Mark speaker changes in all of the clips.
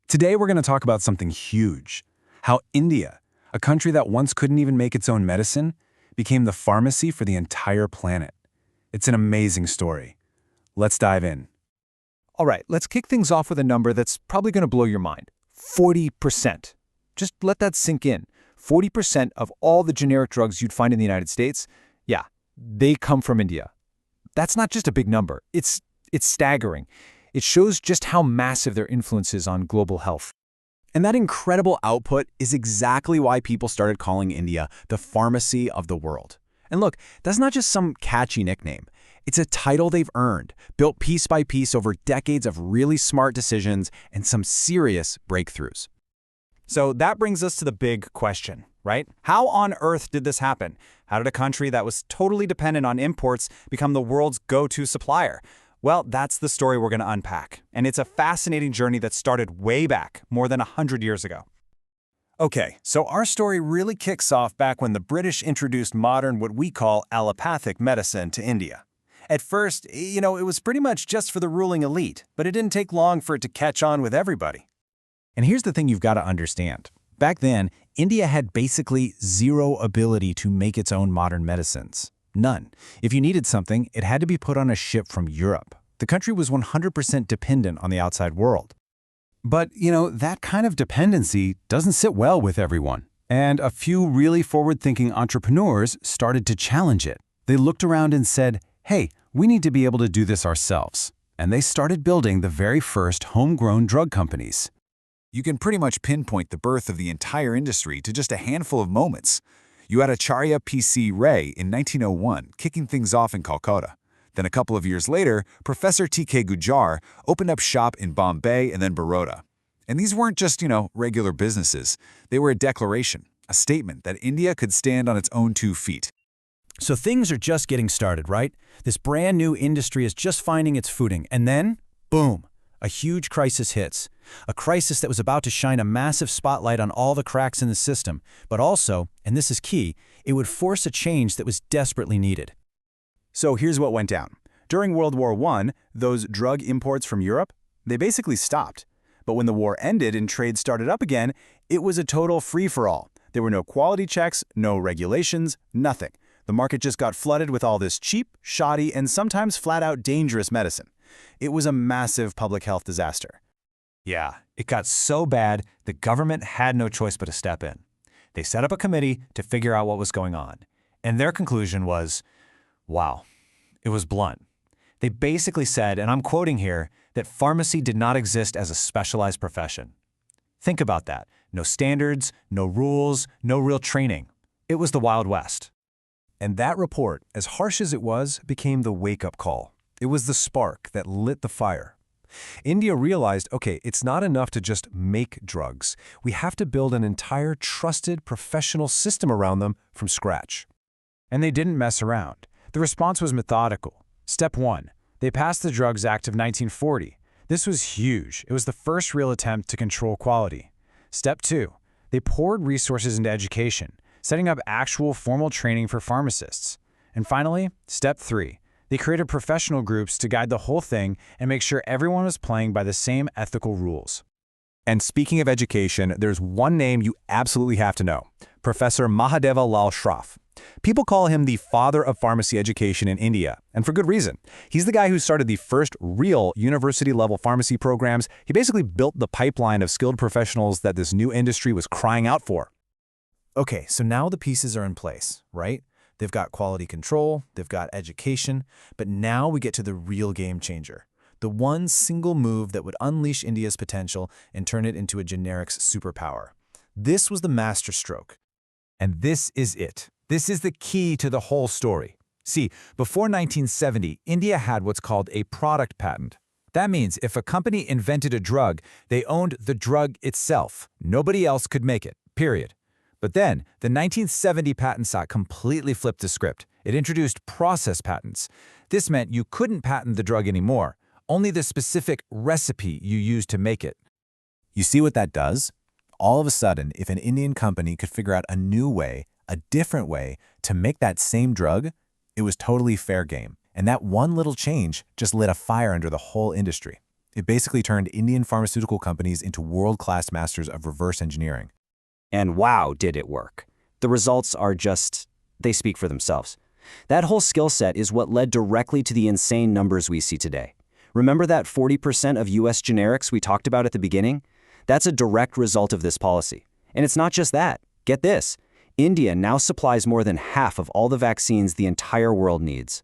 Speaker 1: Today we're going to talk about something huge. How India, a country that once couldn't even make its own medicine, became the pharmacy for the entire planet. It's an amazing story. Let's dive in.
Speaker 2: All right, let's kick things off with a number that's probably going to blow your mind. 40%. Just let that sink in. 40% of all the generic drugs you'd find in the United States, yeah, they come from India. That's not just a big number. It's staggering. It shows just how massive their influence is on global health.
Speaker 1: And that incredible output is exactly why people started calling India the pharmacy of the world. And look, that's not just some catchy nickname. It's a title they've earned, built piece by piece over decades of really smart decisions and some serious breakthroughs.
Speaker 3: So that brings us to the big question, right? How on earth did this happen? How did a country that was totally dependent on imports become the world's go-to supplier? Well, that's the story we're going to unpack. And it's a fascinating journey that started way back, more than 100 years ago.
Speaker 4: Okay, so our story really kicks off back when the British introduced modern, what we call allopathic medicine to India. At first, it was pretty much just for the ruling elite, but it didn't take long for it to catch on with everybody.
Speaker 1: And here's the thing you've got to understand. Back then, India had basically zero ability to make its own modern medicines. None. If you needed something, it had to be put on a ship from Europe. The country was 100% dependent on the outside world.
Speaker 4: But, that kind of dependency doesn't sit well with everyone. And a few really forward-thinking entrepreneurs started to challenge it. They looked around and said, hey, we need to be able to do this ourselves. And they started building the very first homegrown drug companies.
Speaker 5: You can pretty much pinpoint the birth of the entire industry to just a handful of moments. You had Acharya P.C. Ray in 1901 kicking things off in Calcutta. Then a couple of years later, Professor T.K. Gujar opened up shop in Bombay and then Baroda. And these weren't just, regular businesses. They were a declaration, a statement that India could stand on its own 2 feet.
Speaker 4: So things are just getting started, right? This brand new industry is just finding its footing. And then, boom, a huge crisis hits. A crisis that was about to shine a massive spotlight on all the cracks in the system. But also, and this is key, it would force a change that was desperately needed.
Speaker 1: So here's what went down. During World War I, those drug imports from Europe, they basically stopped. But when the war ended and trade started up again, it was a total free-for-all. There were no quality checks, no regulations, nothing. The market just got flooded with all this cheap, shoddy, and sometimes flat-out dangerous medicine. It was a massive public health disaster.
Speaker 3: Yeah, it got so bad, the government had no choice but to step in. They set up a committee to figure out what was going on. And their conclusion was, wow, it was blunt. They basically said, and I'm quoting here, that pharmacy did not exist as a specialized profession. Think about that. No standards, no rules, no real training. It was the Wild West.
Speaker 4: And that report, as harsh as it was, became the wake-up call. It was the spark that lit the fire. India realized, okay, it's not enough to just make drugs. We have to build an entire trusted professional system around them from scratch.
Speaker 2: And they didn't mess around. The response was methodical. Step 1. They passed the Drugs Act of 1940. This was huge. It was the first real attempt to control quality. Step 2. They poured resources into education, setting up actual formal training for pharmacists. And finally, Step 3. They created professional groups to guide the whole thing and make sure everyone was playing by the same ethical rules.
Speaker 1: And speaking of education, there's one name you absolutely have to know. Professor Mahadeva Lal Shroff. People call him the father of pharmacy education in India, and for good reason. He's the guy who started the first real university-level pharmacy programs. He basically built the pipeline of skilled professionals that this new industry was crying out for.
Speaker 4: Okay, so now the pieces are in place, right? They've got quality control, they've got education, but now we get to the real game changer. The one single move that would unleash India's potential and turn it into a generics superpower. This was the masterstroke.
Speaker 2: And this is it. This is the key to the whole story. See, before 1970, India had what's called a product patent. That means if a company invented a drug, they owned the drug itself. Nobody else could make it, period. But then, the 1970 Patent Act completely flipped the script. It introduced process patents. This meant you couldn't patent the drug anymore, only the specific recipe you used to make it.
Speaker 4: You see what that does? All of a sudden, if an Indian company could figure out a new way, a different way, to make that same drug, it was totally fair game. And that one little change just lit a fire under the whole industry.
Speaker 2: It basically turned Indian pharmaceutical companies into world-class masters of reverse engineering.
Speaker 6: And wow, did it work. The results are just, they speak for themselves. That whole skill set is what led directly to the insane numbers we see today. Remember that 40% of US generics we talked about at the beginning? That's a direct result of this policy. And it's not just that. Get this. India now supplies more than half of all the vaccines the entire world needs.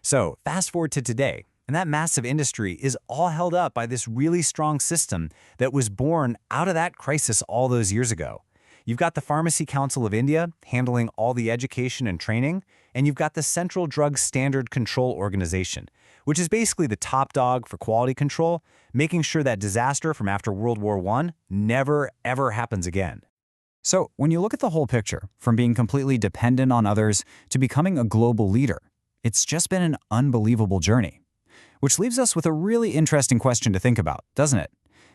Speaker 2: So, fast forward to today, and that massive industry is all held up by this really strong system that was born out of that crisis all those years ago. You've got the Pharmacy Council of India handling all the education and training, and you've got the Central Drug Standard Control Organization, which is basically the top dog for quality control, making sure that disaster from after World War I never, ever happens again.
Speaker 1: So, when you look at the whole picture, from being completely dependent on others to becoming a global leader, it's just been an unbelievable journey. Which leaves us with a really interesting question to think about, doesn't it?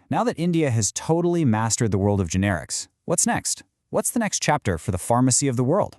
Speaker 1: Now that India has totally mastered the world of generics, what's next? What's the next chapter for the pharmacy of the world?